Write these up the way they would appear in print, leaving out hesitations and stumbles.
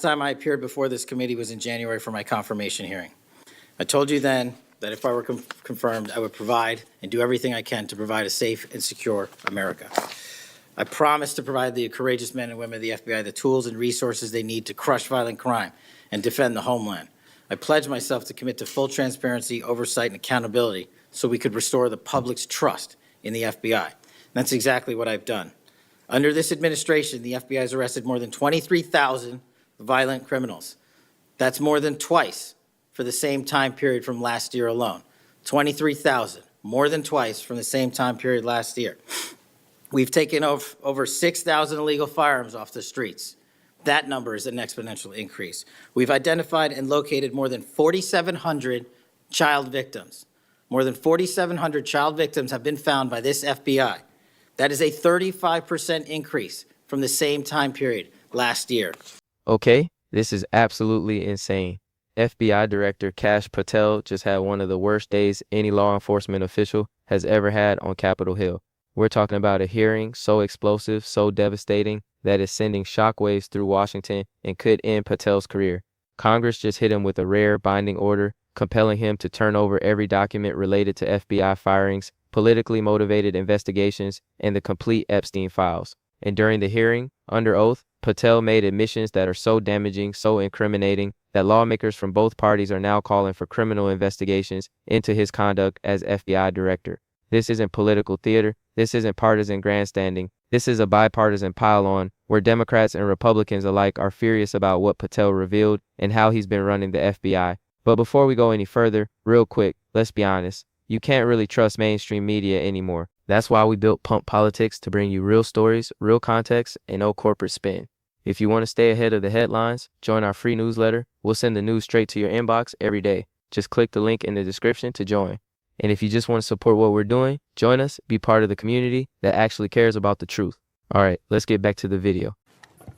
time I appeared before this committee was in January for my confirmation hearing. I told you then that if I were confirmed, I would provide and do everything I can to provide a safe and secure America. I promise to provide the courageous men and women of the FBI the tools and resources they need to crush violent crime and defend the homeland. I pledge myself to commit to full transparency, oversight, and accountability so we could restore the public's trust in the FBI. And that's exactly what I've done. Under this administration, the FBI has arrested more than 23,000 violent criminals. That's more than twice for the same time period from last year alone. 23,000, more than twice from the same time period last year. We've taken over 6,000 illegal firearms off the streets. That number is an exponential increase. We've identified and located more than 4,700 child victims. More than 4,700 child victims have been found by this FBI. That is a 35% increase from the same time period last year. Okay, this is absolutely insane. FBI Director Kash Patel just had one of the worst days any law enforcement official has ever had on Capitol Hill. We're talking about a hearing so explosive, so devastating, that is sending shockwaves through Washington and could end Patel's career. Congress just hit him with a rare binding order, compelling him to turn over every document related to FBI firings, politically motivated investigations, and the complete Epstein files. And during the hearing, under oath, Patel made admissions that are so damaging, so incriminating, that lawmakers from both parties are now calling for criminal investigations into his conduct as FBI director. This isn't political theater. This isn't partisan grandstanding. This is a bipartisan pile-on where Democrats and Republicans alike are furious about what Patel revealed and how he's been running the FBI. But before we go any further, real quick, let's be honest. You can't really trust mainstream media anymore. That's why we built Pump Politics to bring you real stories, real context, and no corporate spin. If you want to stay ahead of the headlines, join our free newsletter. We'll send the news straight to your inbox every day. Just click the link in the description to join. And if you just want to support what we're doing, join us, be part of the community that actually cares about the truth. All right, let's get back to the video.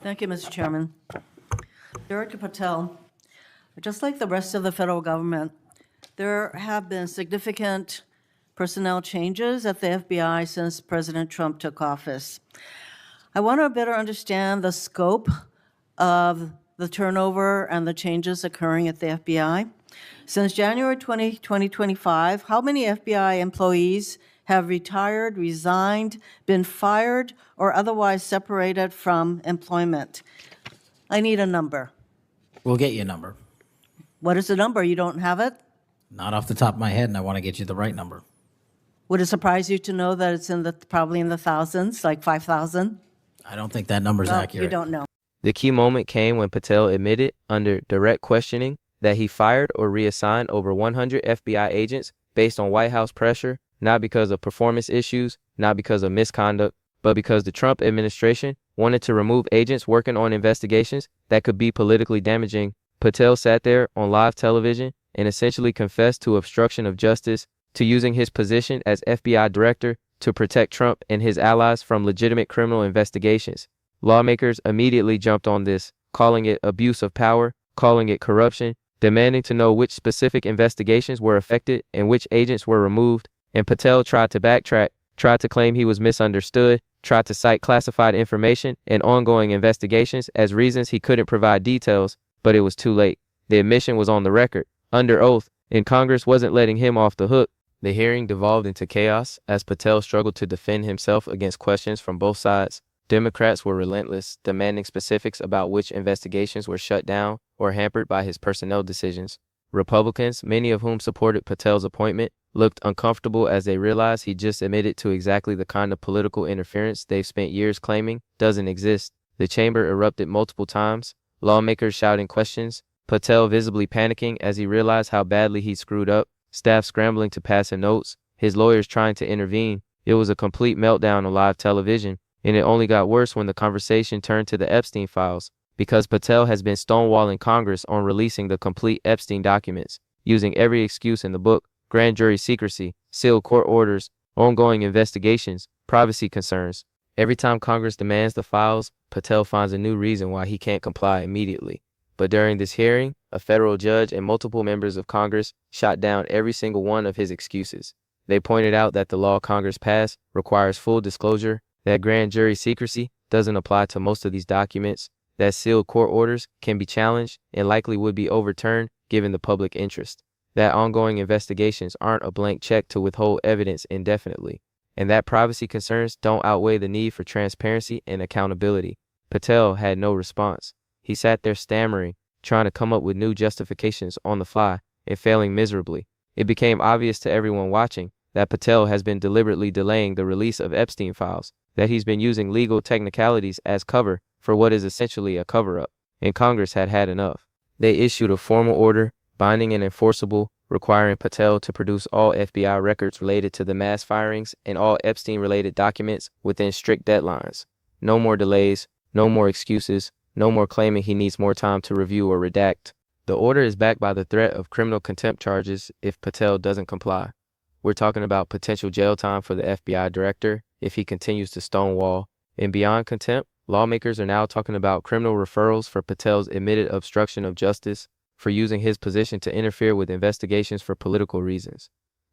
Thank you, Mr. Chairman. Director Patel, just like the rest of the federal government, there have been significant personnel changes at the FBI since President Trump took office. I want to better understand the scope of the turnover and the changes occurring at the FBI. Since January 2025, how many FBI employees have retired, resigned, been fired, or otherwise separated from employment? I need a number. We'll get you a number. What is the number? You don't have it? Not off the top of my head, and I want to get you the right number. Would it surprise you to know that it's probably in the thousands, like 5,000? I don't think that number's accurate. You don't know. The key moment came when Patel admitted, under direct questioning, that he fired or reassigned over 100 FBI agents based on White House pressure, not because of performance issues, not because of misconduct, but because the Trump administration wanted to remove agents working on investigations that could be politically damaging. Patel sat there on live television and essentially confessed to obstruction of justice, to using his position as FBI director to protect Trump and his allies from legitimate criminal investigations. Lawmakers immediately jumped on this, calling it abuse of power, calling it corruption, demanding to know which specific investigations were affected and which agents were removed. And Patel tried to backtrack, tried to claim he was misunderstood, tried to cite classified information and ongoing investigations as reasons he couldn't provide details, but it was too late. The admission was on the record, under oath, and Congress wasn't letting him off the hook. The hearing devolved into chaos as Patel struggled to defend himself against questions from both sides. Democrats were relentless, demanding specifics about which investigations were shut down or hampered by his personnel decisions. Republicans, many of whom supported Patel's appointment, looked uncomfortable as they realized he just admitted to exactly the kind of political interference they've spent years claiming doesn't exist. The chamber erupted multiple times, lawmakers shouting questions, Patel visibly panicking as he realized how badly he screwed up, staff scrambling to pass him notes, his lawyers trying to intervene. It was a complete meltdown on live television, and it only got worse when the conversation turned to the Epstein files, because Patel has been stonewalling Congress on releasing the complete Epstein documents, using every excuse in the book: grand jury secrecy, sealed court orders, ongoing investigations, privacy concerns. Every time Congress demands the files, Patel finds a new reason why he can't comply immediately. But during this hearing, a federal judge and multiple members of Congress shot down every single one of his excuses. They pointed out that the law Congress passed requires full disclosure, that grand jury secrecy doesn't apply to most of these documents, that sealed court orders can be challenged and likely would be overturned given the public interest, that ongoing investigations aren't a blank check to withhold evidence indefinitely, and that privacy concerns don't outweigh the need for transparency and accountability. Patel had no response. He sat there stammering, trying to come up with new justifications on the fly, and failing miserably. It became obvious to everyone watching that Patel has been deliberately delaying the release of Epstein files, that he's been using legal technicalities as cover for what is essentially a cover-up, and Congress had had enough. They issued a formal order, binding and enforceable, requiring Patel to produce all FBI records related to the mass firings and all Epstein-related documents within strict deadlines. No more delays, no more excuses, no more claiming he needs more time to review or redact. The order is backed by the threat of criminal contempt charges if Patel doesn't comply. We're talking about potential jail time for the FBI director if he continues to stonewall. And beyond contempt, lawmakers are now talking about criminal referrals for Patel's admitted obstruction of justice, for using his position to interfere with investigations for political reasons.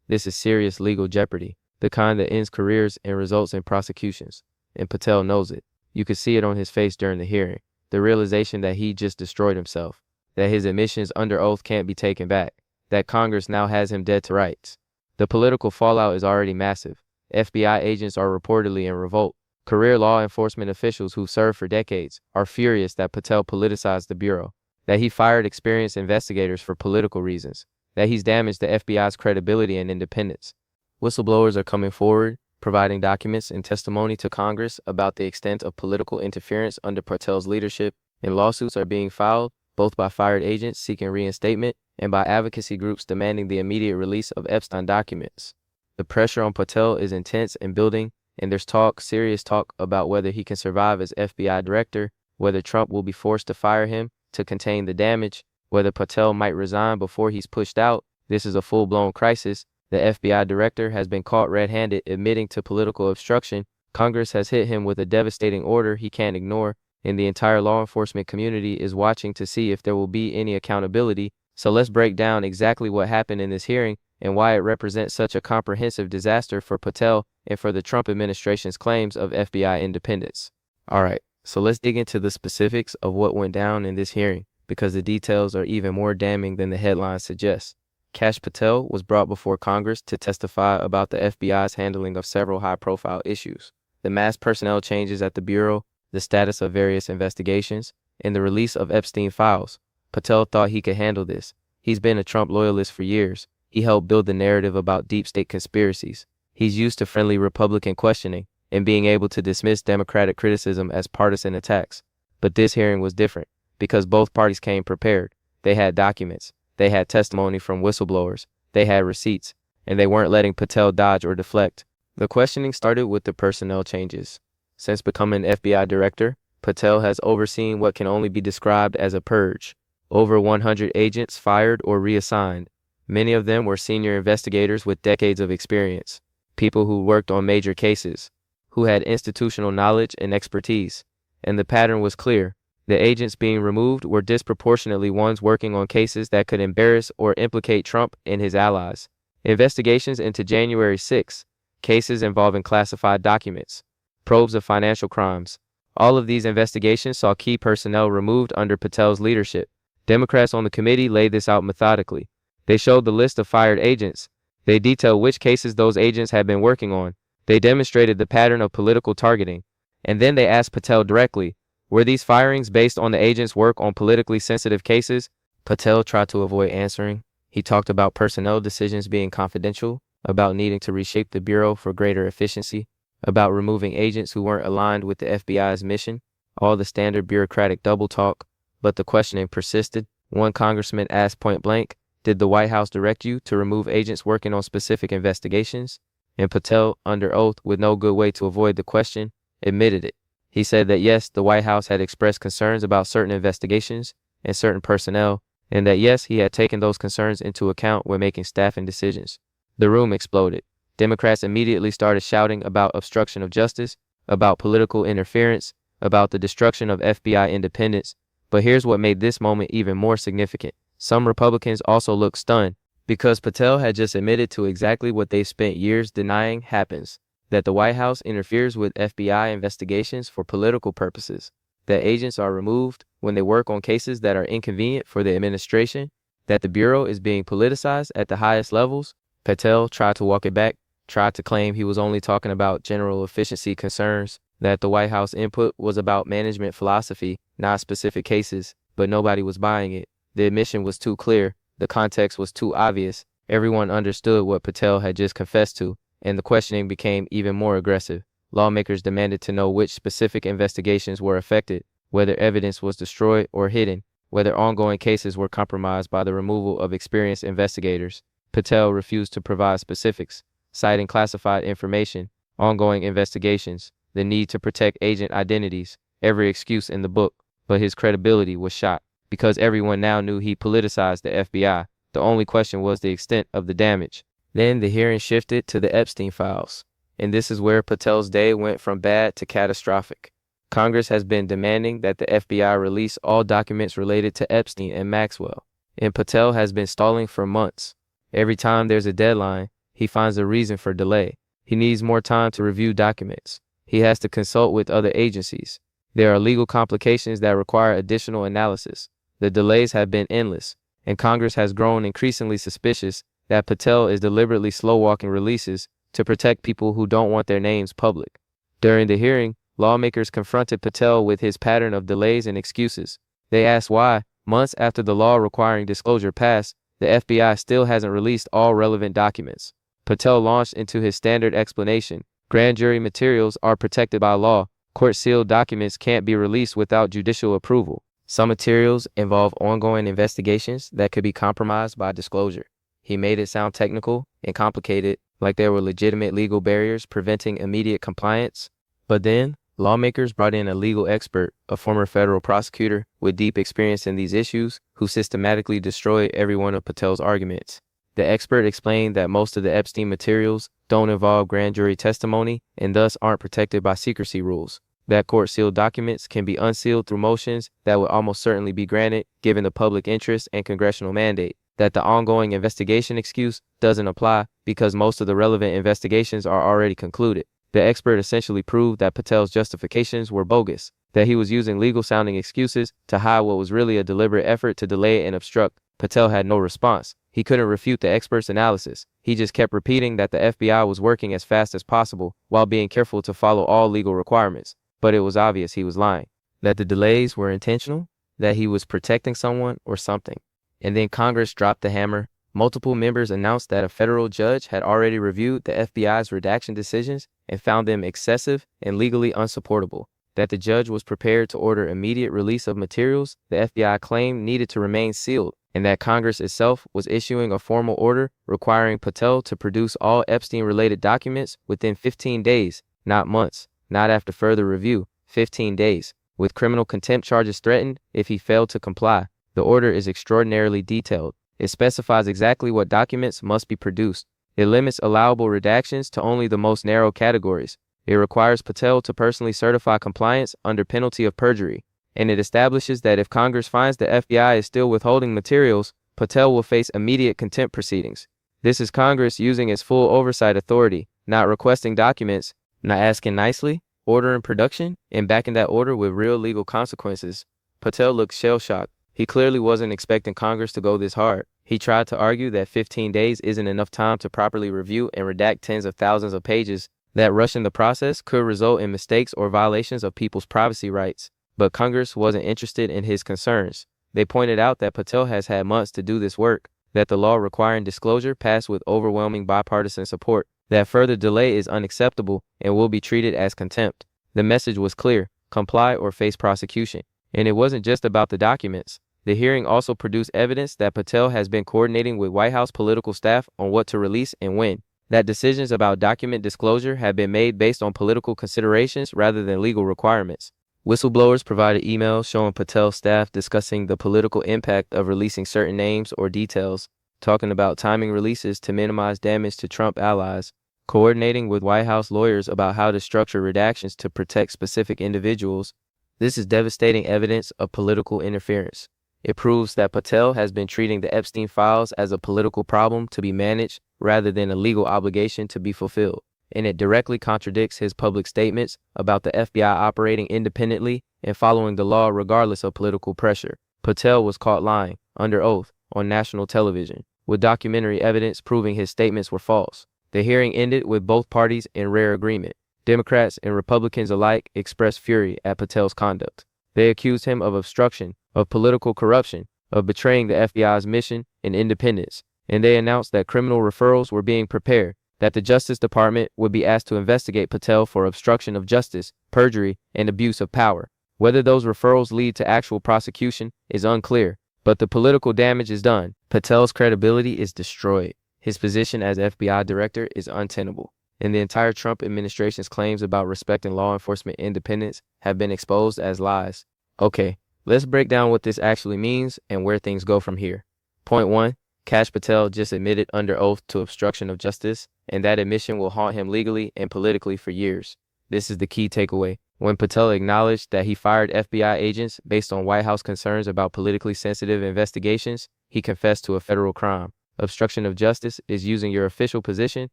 This is serious legal jeopardy, the kind that ends careers and results in prosecutions. And Patel knows it. You could see it on his face during the hearing, the realization that he just destroyed himself, that his admissions under oath can't be taken back, that Congress now has him dead to rights. The political fallout is already massive. FBI agents are reportedly in revolt. Career law enforcement officials who've served for decades are furious that Patel politicized the Bureau, that he fired experienced investigators for political reasons, that he's damaged the FBI's credibility and independence. Whistleblowers are coming forward, providing documents and testimony to Congress about the extent of political interference under Patel's leadership, and lawsuits are being filed both by fired agents seeking reinstatement and by advocacy groups demanding the immediate release of Epstein documents. The pressure on Patel is intense and building, and there's serious talk about whether he can survive as FBI director, whether Trump will be forced to fire him to contain the damage, whether Patel might resign before he's pushed out. This is a full-blown crisis. The FBI director has been caught red-handed admitting to political obstruction. Congress has hit him with a devastating order he can't ignore, and the entire law enforcement community is watching to see if there will be any accountability. So let's break down exactly what happened in this hearing and why it represents such a comprehensive disaster for Patel and for the Trump administration's claims of FBI independence. All right, so let's dig into the specifics of what went down in this hearing, because the details are even more damning than the headline suggests. Kash Patel was brought before Congress to testify about the FBI's handling of several high-profile issues: the mass personnel changes at the Bureau, the status of various investigations, and the release of Epstein files. Patel thought he could handle this. He's been a Trump loyalist for years. He helped build the narrative about deep state conspiracies. He's used to friendly Republican questioning and being able to dismiss Democratic criticism as partisan attacks. But this hearing was different because both parties came prepared. They had documents. They had testimony from whistleblowers. They had receipts. And they weren't letting Patel dodge or deflect. The questioning started with the personnel changes. Since becoming FBI director, Patel has overseen what can only be described as a purge. Over 100 agents fired or reassigned. Many of them were senior investigators with decades of experience, people who worked on major cases, who had institutional knowledge and expertise. And the pattern was clear. The agents being removed were disproportionately ones working on cases that could embarrass or implicate Trump and his allies. Investigations into January 6, cases involving classified documents, probes of financial crimes. All of these investigations saw key personnel removed under Patel's leadership. Democrats on the committee laid this out methodically. They showed the list of fired agents. They detailed which cases those agents had been working on. They demonstrated the pattern of political targeting. And then they asked Patel directly, were these firings based on the agents' work on politically sensitive cases? Patel tried to avoid answering. He talked about personnel decisions being confidential, about needing to reshape the Bureau for greater efficiency, about removing agents who weren't aligned with the FBI's mission, all the standard bureaucratic double talk. But the questioning persisted. One congressman asked point blank, did the White House direct you to remove agents working on specific investigations? And Patel, under oath, with no good way to avoid the question, admitted it. He said that yes, the White House had expressed concerns about certain investigations and certain personnel, and that yes, he had taken those concerns into account when making staffing decisions. The room exploded. Democrats immediately started shouting about obstruction of justice, about political interference, about the destruction of FBI independence. But here's what made this moment even more significant. Some Republicans also looked stunned because Patel had just admitted to exactly what they spent years denying happens, that the White House interferes with FBI investigations for political purposes. that agents are removed when they work on cases that are inconvenient for the administration, that the Bureau is being politicized at the highest levels. Patel tried to walk it back, tried to claim he was only talking about general efficiency concerns, that the White House input was about management philosophy, not specific cases, but nobody was buying it. The admission was too clear, the context was too obvious, everyone understood what Patel had just confessed to, and the questioning became even more aggressive. Lawmakers demanded to know which specific investigations were affected, whether evidence was destroyed or hidden, whether ongoing cases were compromised by the removal of experienced investigators. Patel refused to provide specifics, citing classified information, ongoing investigations, the need to protect agent identities, every excuse in the book, but his credibility was shot. Because everyone now knew he politicized the FBI, the only question was the extent of the damage. Then the hearing shifted to the Epstein files, and this is where Patel's day went from bad to catastrophic. Congress has been demanding that the FBI release all documents related to Epstein and Maxwell, and Patel has been stalling for months. Every time there's a deadline, he finds a reason for delay. He needs more time to review documents. He has to consult with other agencies. There are legal complications that require additional analysis. The delays have been endless, and Congress has grown increasingly suspicious that Patel is deliberately slow-walking releases to protect people who don't want their names public. During the hearing, lawmakers confronted Patel with his pattern of delays and excuses. They asked why, months after the law requiring disclosure passed, the FBI still hasn't released all relevant documents. Patel launched into his standard explanation. Grand jury materials are protected by law. Court-sealed documents can't be released without judicial approval. Some materials involve ongoing investigations that could be compromised by disclosure. He made it sound technical and complicated, like there were legitimate legal barriers preventing immediate compliance. But then, lawmakers brought in a legal expert, a former federal prosecutor with deep experience in these issues, who systematically destroyed every one of Patel's arguments. The expert explained that most of the Epstein materials don't involve grand jury testimony and thus aren't protected by secrecy rules. That court-sealed documents can be unsealed through motions that would almost certainly be granted given the public interest and congressional mandate. That the ongoing investigation excuse doesn't apply because most of the relevant investigations are already concluded. The expert essentially proved that Patel's justifications were bogus, that he was using legal-sounding excuses to hide what was really a deliberate effort to delay and obstruct. Patel had no response. He couldn't refute the expert's analysis. He just kept repeating that the FBI was working as fast as possible while being careful to follow all legal requirements. But it was obvious he was lying, that the delays were intentional, that he was protecting someone or something. And then Congress dropped the hammer. Multiple members announced that a federal judge had already reviewed the FBI's redaction decisions and found them excessive and legally unsupportable, that the judge was prepared to order immediate release of materials the FBI claimed needed to remain sealed, and that Congress itself was issuing a formal order requiring Patel to produce all Epstein-related documents within 15 days, not months, not after further review, 15 days, with criminal contempt charges threatened if he failed to comply. The order is extraordinarily detailed. It specifies exactly what documents must be produced. It limits allowable redactions to only the most narrow categories. It requires Patel to personally certify compliance under penalty of perjury. And it establishes that if Congress finds the FBI is still withholding materials, Patel will face immediate contempt proceedings. This is Congress using its full oversight authority, not requesting documents, not asking nicely, ordering production, and backing that order with real legal consequences. Patel looked shell-shocked. He clearly wasn't expecting Congress to go this hard. He tried to argue that 15 days isn't enough time to properly review and redact tens of thousands of pages, that rushing the process could result in mistakes or violations of people's privacy rights. But Congress wasn't interested in his concerns. They pointed out that Patel has had months to do this work, that the law requiring disclosure passed with overwhelming bipartisan support, that further delay is unacceptable and will be treated as contempt. The message was clear: comply or face prosecution. And it wasn't just about the documents. The hearing also produced evidence that Patel has been coordinating with White House political staff on what to release and when, that decisions about document disclosure have been made based on political considerations rather than legal requirements. Whistleblowers provided emails showing Patel's staff discussing the political impact of releasing certain names or details, talking about timing releases to minimize damage to Trump allies, coordinating with White House lawyers about how to structure redactions to protect specific individuals. This is devastating evidence of political interference. It proves that Patel has been treating the Epstein files as a political problem to be managed rather than a legal obligation to be fulfilled. And it directly contradicts his public statements about the FBI operating independently and following the law regardless of political pressure. Patel was caught lying, under oath, on national television, with documentary evidence proving his statements were false. The hearing ended with both parties in rare agreement. Democrats and Republicans alike expressed fury at Patel's conduct. They accused him of obstruction, of political corruption, of betraying the FBI's mission and independence, and they announced that criminal referrals were being prepared, that the Justice Department would be asked to investigate Patel for obstruction of justice, perjury, and abuse of power. Whether those referrals lead to actual prosecution is unclear, but the political damage is done. Patel's credibility is destroyed. His position as FBI director is untenable, and the entire Trump administration's claims about respecting law enforcement independence have been exposed as lies. Okay, let's break down what this actually means and where things go from here. Point 1. Kash Patel just admitted under oath to obstruction of justice, and that admission will haunt him legally and politically for years. This is the key takeaway. When Patel acknowledged that he fired FBI agents based on White House concerns about politically sensitive investigations, he confessed to a federal crime. Obstruction of justice is using your official position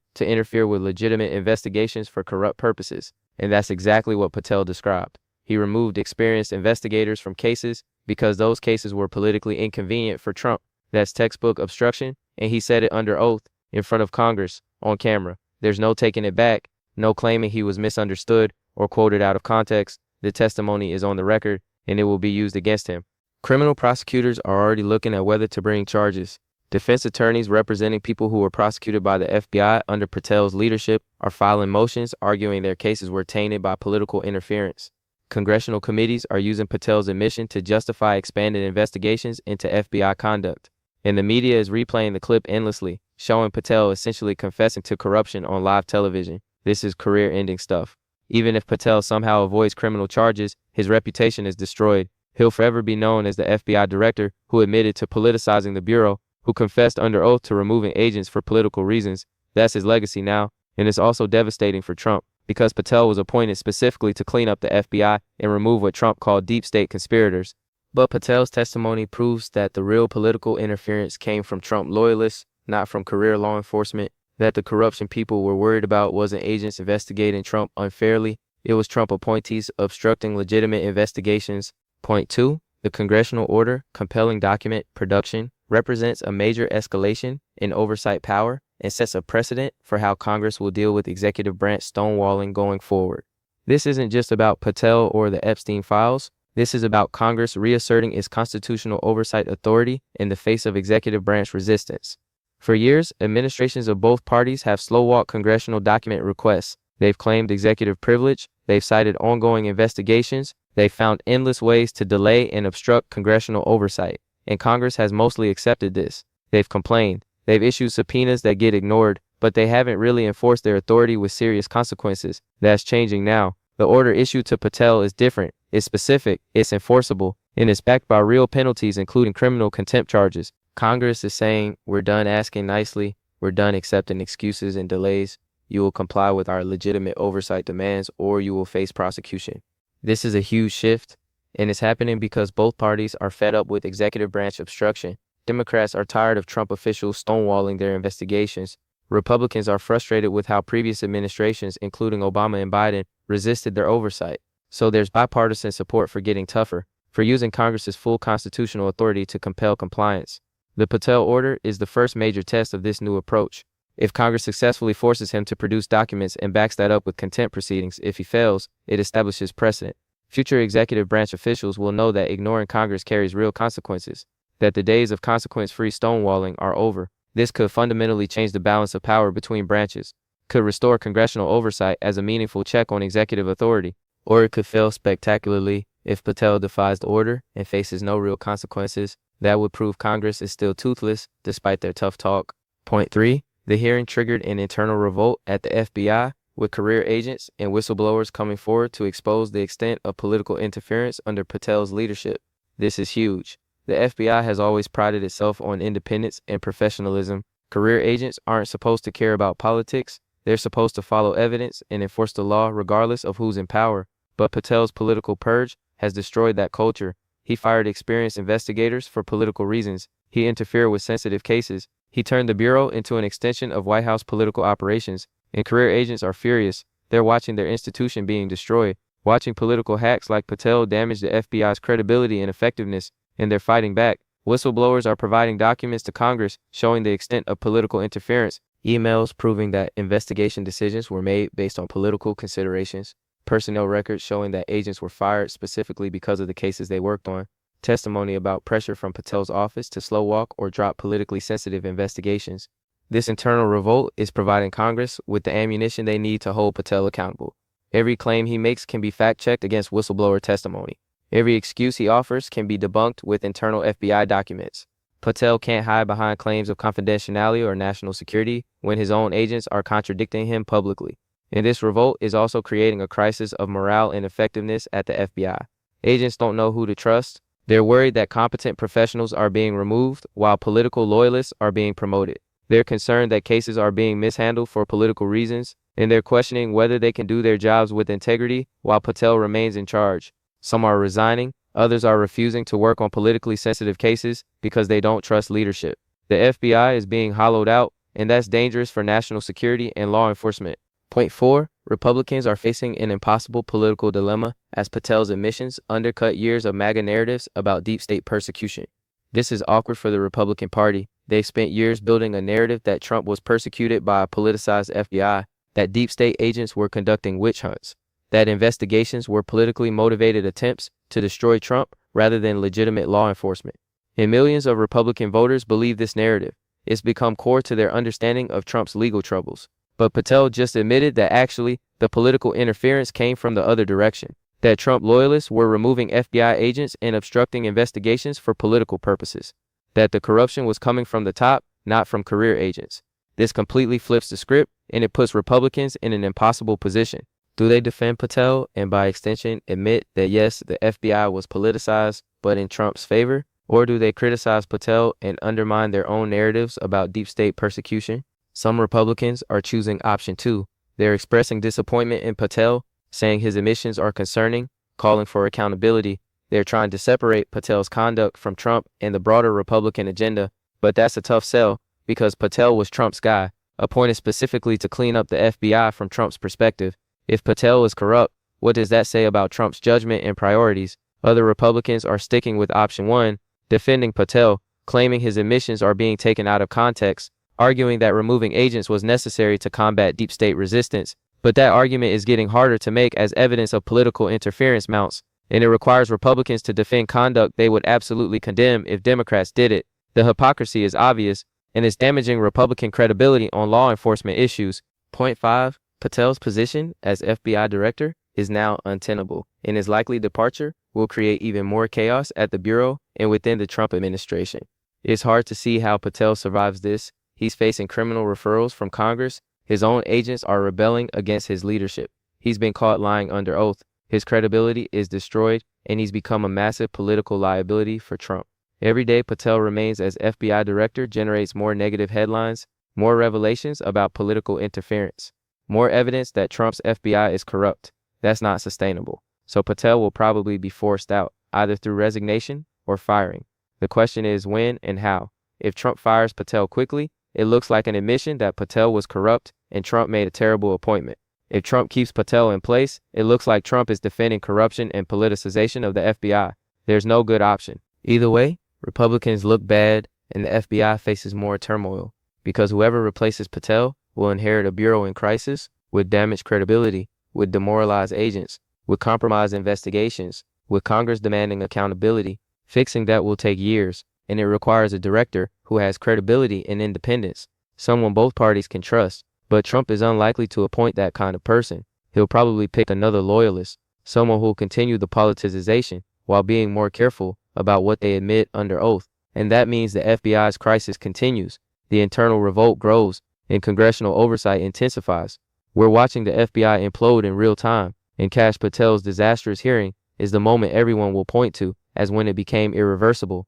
to interfere with legitimate investigations for corrupt purposes, and that's exactly what Patel described. He removed experienced investigators from cases because those cases were politically inconvenient for Trump. That's textbook obstruction, and he said it under oath in front of Congress on camera. There's no taking it back, no claiming he was misunderstood or quoted out of context. The testimony is on the record, and it will be used against him. Criminal prosecutors are already looking at whether to bring charges. Defense attorneys representing people who were prosecuted by the FBI under Patel's leadership are filing motions arguing their cases were tainted by political interference. Congressional committees are using Patel's admission to justify expanded investigations into FBI conduct. And the media is replaying the clip endlessly, showing Patel essentially confessing to corruption on live television. This is career-ending stuff. Even if Patel somehow avoids criminal charges, his reputation is destroyed. He'll forever be known as the FBI director who admitted to politicizing the Bureau, who confessed under oath to removing agents for political reasons. That's his legacy now, and it's also devastating for Trump, because Patel was appointed specifically to clean up the FBI and remove what Trump called deep state conspirators. But Patel's testimony proves that the real political interference came from Trump loyalists, not from career law enforcement, that the corruption people were worried about wasn't agents investigating Trump unfairly, it was Trump appointees obstructing legitimate investigations. Point 2. The congressional order compelling document production represents a major escalation in oversight power and sets a precedent for how Congress will deal with executive branch stonewalling going forward. This isn't just about Patel or the Epstein files. This is about Congress reasserting its constitutional oversight authority in the face of executive branch resistance. For years, administrations of both parties have slow-walked congressional document requests. They've claimed executive privilege. They've cited ongoing investigations. They've found endless ways to delay and obstruct congressional oversight. And Congress has mostly accepted this. They've complained. They've issued subpoenas that get ignored, but they haven't really enforced their authority with serious consequences. That's changing now. The order issued to Patel is different. It's specific, it's enforceable, and it's backed by real penalties, including criminal contempt charges. Congress is saying, we're done asking nicely, we're done accepting excuses and delays. You will comply with our legitimate oversight demands, or you will face prosecution. This is a huge shift, and it's happening because both parties are fed up with executive branch obstruction. Democrats are tired of Trump officials stonewalling their investigations. Republicans are frustrated with how previous administrations, including Obama and Biden, resisted their oversight. So there's bipartisan support for getting tougher, for using Congress's full constitutional authority to compel compliance. The Patel order is the first major test of this new approach. If Congress successfully forces him to produce documents and backs that up with contempt proceedings, if he fails, it establishes precedent. Future executive branch officials will know that ignoring Congress carries real consequences, that the days of consequence-free stonewalling are over. This could fundamentally change the balance of power between branches, could restore congressional oversight as a meaningful check on executive authority, or it could fail spectacularly if Patel defies the order and faces no real consequences. That would prove Congress is still toothless despite their tough talk. Point 3. The hearing triggered an internal revolt at the FBI, with career agents and whistleblowers coming forward to expose the extent of political interference under Patel's leadership. This is huge. The FBI has always prided itself on independence and professionalism. Career agents aren't supposed to care about politics. They're supposed to follow evidence and enforce the law regardless of who's in power. But Patel's political purge has destroyed that culture. He fired experienced investigators for political reasons. He interfered with sensitive cases. He turned the Bureau into an extension of White House political operations. And career agents are furious. They're watching their institution being destroyed, Watching political hacks like Patel damage the FBI's credibility and effectiveness in their fighting back, whistleblowers are providing documents to Congress showing the extent of political interference, emails proving that investigation decisions were made based on political considerations, personnel records showing that agents were fired specifically because of the cases they worked on, testimony about pressure from Patel's office to slow walk or drop politically sensitive investigations. This internal revolt is providing Congress with the ammunition they need to hold Patel accountable. Every claim he makes can be fact-checked against whistleblower testimony. Every excuse he offers can be debunked with internal FBI documents. Patel can't hide behind claims of confidentiality or national security when his own agents are contradicting him publicly. And this revolt is also creating a crisis of morale and effectiveness at the FBI. Agents don't know who to trust. They're worried that competent professionals are being removed while political loyalists are being promoted. They're concerned that cases are being mishandled for political reasons, and they're questioning whether they can do their jobs with integrity while Patel remains in charge. Some are resigning, others are refusing to work on politically sensitive cases because they don't trust leadership. The FBI is being hollowed out, and that's dangerous for national security and law enforcement. Point 4. Republicans are facing an impossible political dilemma as Patel's admissions undercut years of MAGA narratives about deep state persecution. This is awkward for the Republican Party. They've spent years building a narrative that Trump was persecuted by a politicized FBI, that deep state agents were conducting witch hunts, that investigations were politically motivated attempts to destroy Trump rather than legitimate law enforcement. And millions of Republican voters believe this narrative. It's become core to their understanding of Trump's legal troubles. But Patel just admitted that actually the political interference came from the other direction, that Trump loyalists were removing FBI agents and obstructing investigations for political purposes, that the corruption was coming from the top, not from career agents. This completely flips the script, and it puts Republicans in an impossible position. Do they defend Patel and by extension admit that yes, the FBI was politicized, but in Trump's favor? Or do they criticize Patel and undermine their own narratives about deep state persecution? Some Republicans are choosing option 2. They're expressing disappointment in Patel, saying his admissions are concerning, calling for accountability. They're trying to separate Patel's conduct from Trump and the broader Republican agenda, but that's a tough sell because Patel was Trump's guy, appointed specifically to clean up the FBI from Trump's perspective. If Patel is corrupt, what does that say about Trump's judgment and priorities? Other Republicans are sticking with option 1, defending Patel, claiming his admissions are being taken out of context, arguing that removing agents was necessary to combat deep state resistance. But that argument is getting harder to make as evidence of political interference mounts, and it requires Republicans to defend conduct they would absolutely condemn if Democrats did it. The hypocrisy is obvious, and it's damaging Republican credibility on law enforcement issues. Point 5. Patel's position as FBI director is now untenable, and his likely departure will create even more chaos at the Bureau and within the Trump administration. It's hard to see how Patel survives this. He's facing criminal referrals from Congress. His own agents are rebelling against his leadership. He's been caught lying under oath. His credibility is destroyed, and he's become a massive political liability for Trump. Every day Patel remains as FBI director generates more negative headlines, more revelations about political interference, more evidence that Trump's FBI is corrupt. That's not sustainable. So Patel will probably be forced out, either through resignation or firing. The question is when and how. If Trump fires Patel quickly, it looks like an admission that Patel was corrupt and Trump made a terrible appointment. If Trump keeps Patel in place, it looks like Trump is defending corruption and politicization of the FBI. There's no good option. Either way, Republicans look bad and the FBI faces more turmoil, because whoever replaces Patel will inherit a bureau in crisis, with damaged credibility, with demoralized agents, with compromised investigations, with Congress demanding accountability. Fixing that will take years, and it requires a director who has credibility and independence, someone both parties can trust. But Trump is unlikely to appoint that kind of person. He'll probably pick another loyalist, someone who'll continue the politicization while being more careful about what they admit under oath. And that means the FBI's crisis continues, the internal revolt grows, and congressional oversight intensifies. We're watching the FBI implode in real time, and Kash Patel's disastrous hearing is the moment everyone will point to as when it became irreversible.